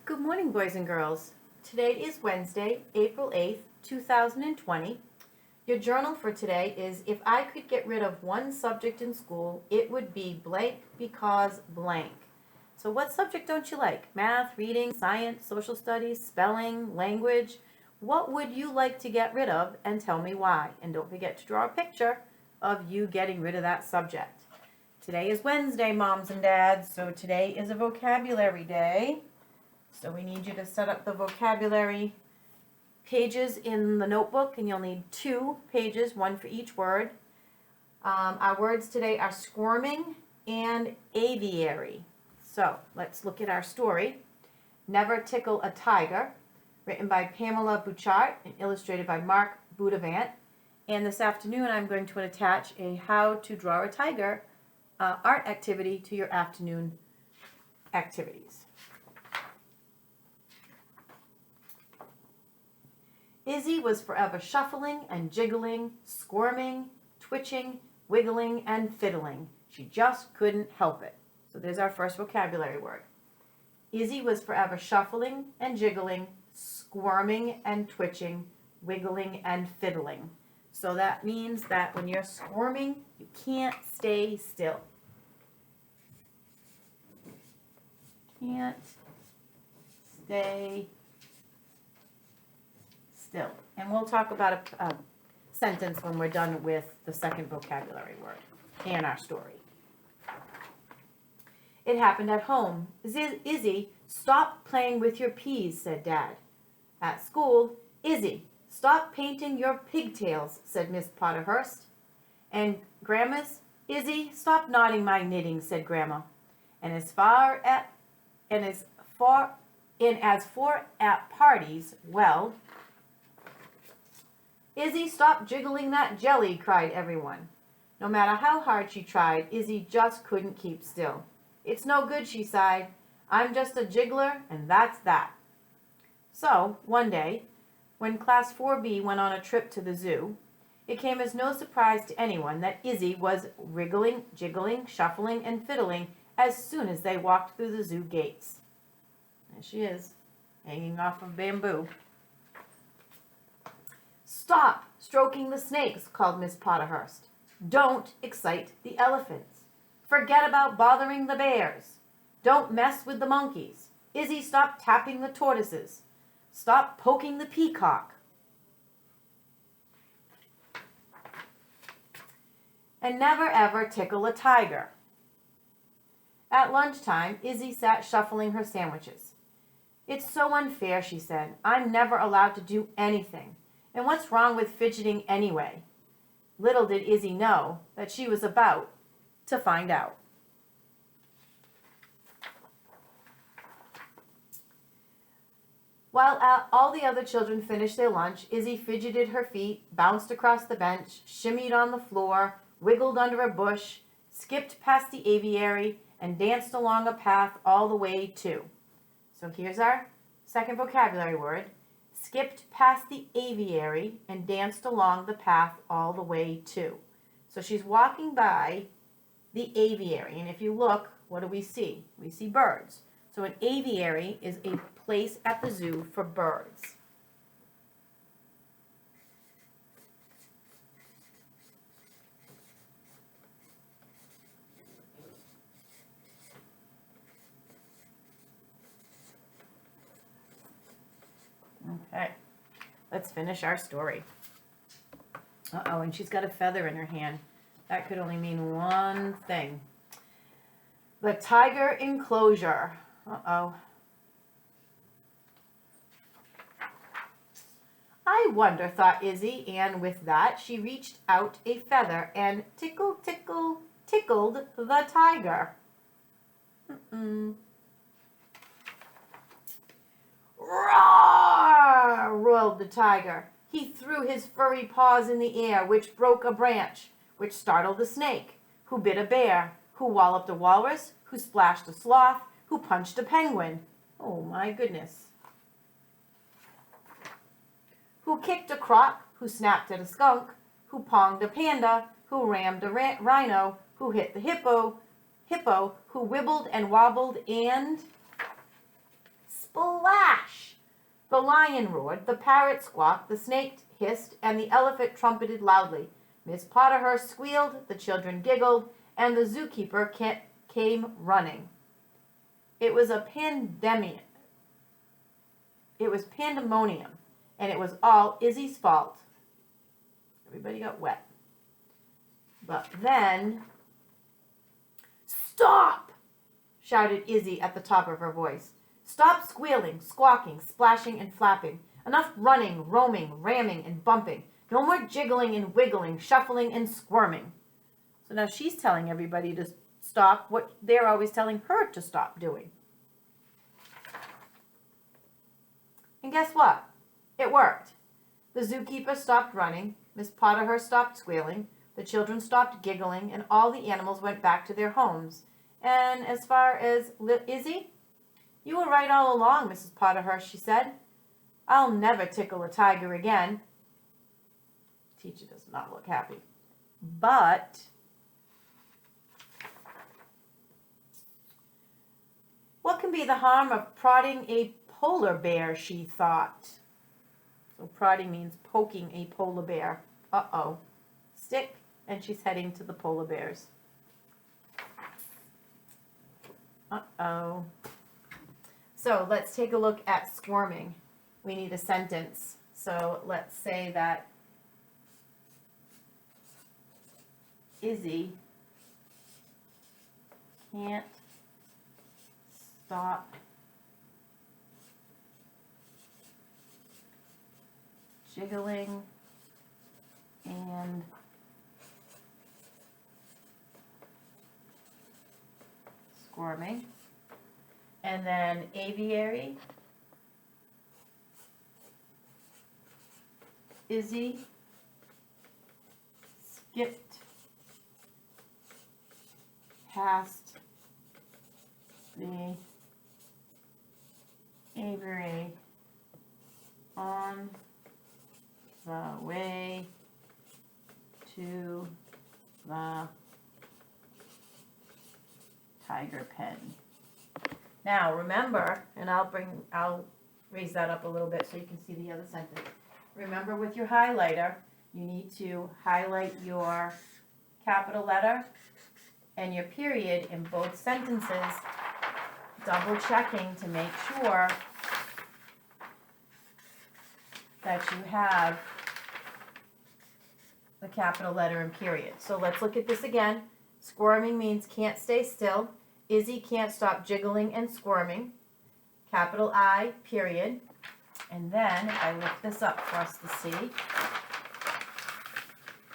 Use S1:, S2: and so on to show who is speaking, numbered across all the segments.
S1: Good morning, boys and girls. Today is Wednesday, April 8th, 2020. Your journal for today is, if I could get rid of one subject in school, it would be blank because blank. So what subject don't you like? Math, reading, science, social studies, spelling, language? What would you like to get rid of, and tell me why? And don't forget to draw a picture of you getting rid of that subject. Today is Wednesday, moms and dads, so today is a vocabulary day. So we need you to set up the vocabulary pages in the notebook, and you'll need 2 pages, one for each word. Our words today are squirming and aviary. So let's look at our story. Never Tickle a Tiger, written by Pamela Bouchard and illustrated by Mark Boudavant. And this afternoon I'm going to attach a how to draw a tiger art activity to your afternoon activities. Izzy was forever shuffling and jiggling, squirming, twitching, wiggling, and fiddling. She just couldn't help it. So there's our first vocabulary word. Izzy was forever shuffling and jiggling, squirming and twitching, wiggling and fiddling. So that means that when you're squirming, you can't stay still. Can't stay still. And we'll talk about a sentence when we're done with the second vocabulary word and our story. It happened at home. Izzy, stop playing with your peas, said Dad. At school, Izzy, stop painting your pigtails, said Miss Potterhurst. And Grandma's, Izzy, stop knotting my knitting, said Grandma. And as for at parties, well, Izzy, stop jiggling that jelly, cried everyone. No matter how hard she tried, Izzy just couldn't keep still. It's no good, she sighed. I'm just a jiggler, and that's that. So, one day, when Class 4B went on a trip to the zoo, it came as no surprise to anyone that Izzy was wriggling, jiggling, shuffling, and fiddling as soon as they walked through the zoo gates. There she is, hanging off of bamboo. Stop stroking the snakes, called Miss Potterhurst. Don't excite the elephants. Forget about bothering the bears. Don't mess with the monkeys. Izzy, stop tapping the tortoises. Stop poking the peacock. And never ever tickle a tiger. At lunchtime, Izzy sat shuffling her sandwiches. It's so unfair, she said. I'm never allowed to do anything. And what's wrong with fidgeting anyway? Little did Izzy know that she was about to find out. While all the other children finished their lunch, Izzy fidgeted her feet, bounced across the bench, shimmied on the floor, wiggled under a bush, skipped past the aviary, and danced along a path all the way to. So here's our second vocabulary word. Skipped past the aviary and danced along the path all the way to. So she's walking by the aviary, and if you look, what do we see? We see birds. So an aviary is a place at the zoo for birds. Okay, let's finish our story. Uh-oh, and she's got a feather in her hand. That could only mean one thing. The tiger enclosure. Uh-oh. I wonder, thought Izzy, and with that she reached out a feather and tickled the tiger. Roar! Roared the tiger. He threw his furry paws in the air, which broke a branch, which startled the snake, who bit a bear, who walloped a walrus, who splashed a sloth, who punched a penguin. Oh my goodness. Who kicked a croc, who snapped at a skunk, who ponged a panda, who rammed a rhino, who hit the hippo, who wibbled and wobbled and spoiled The lion roared, the parrot squawked, the snake hissed, and the elephant trumpeted loudly. Miss Potterhurst squealed, the children giggled, and the zookeeper came running. It was pandemonium, and it was all Izzy's fault. Everybody got wet. But then, "Stop!" shouted Izzy at the top of her voice. "Stop squealing, squawking, splashing, and flapping. Enough running, roaming, ramming, and bumping. No more jiggling and wiggling, shuffling and squirming." So now she's telling everybody to stop what they're always telling her to stop doing. And guess what? It worked. The zookeeper stopped running, Miss Potterhurst stopped squealing, the children stopped giggling, and all the animals went back to their homes. And as far as Izzy, "You were right all along, Mrs. Potterhurst," she said. "I'll never tickle a tiger again." Teacher does not look happy. But what can be the harm of prodding a polar bear, she thought. So prodding means poking a polar bear. Uh-oh. Stick, and she's heading to the polar bears. Uh-oh. So let's take a look at squirming. We need a sentence. So let's say that Izzy can't stop jiggling and squirming. And then aviary, Izzy skipped past the aviary on the way to the tiger pen. Now remember, and I'll raise that up a little bit so you can see the other sentence. Remember, with your highlighter, you need to highlight your capital letter and your period in both sentences, double checking to make sure that you have the capital letter and period. So let's look at this again. Squirming means can't stay still. Izzy can't stop jiggling and squirming. Capital I, period. And then if I lift this up for us to see,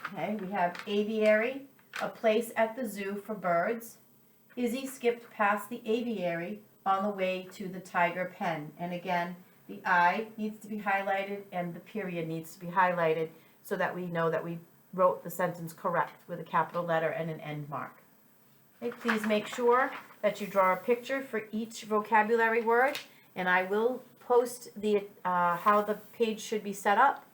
S1: okay, we have aviary, a place at the zoo for birds. Izzy skipped past the aviary on the way to the tiger pen. And again, the I needs to be highlighted and the period needs to be highlighted so that we know that we wrote the sentence correct with a capital letter and an end mark. Okay, please make sure that you draw a picture for each vocabulary word, and I will post the how the page should be set up,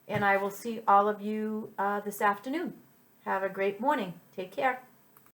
S1: and I will see all of you this afternoon. Have a great morning. Take care.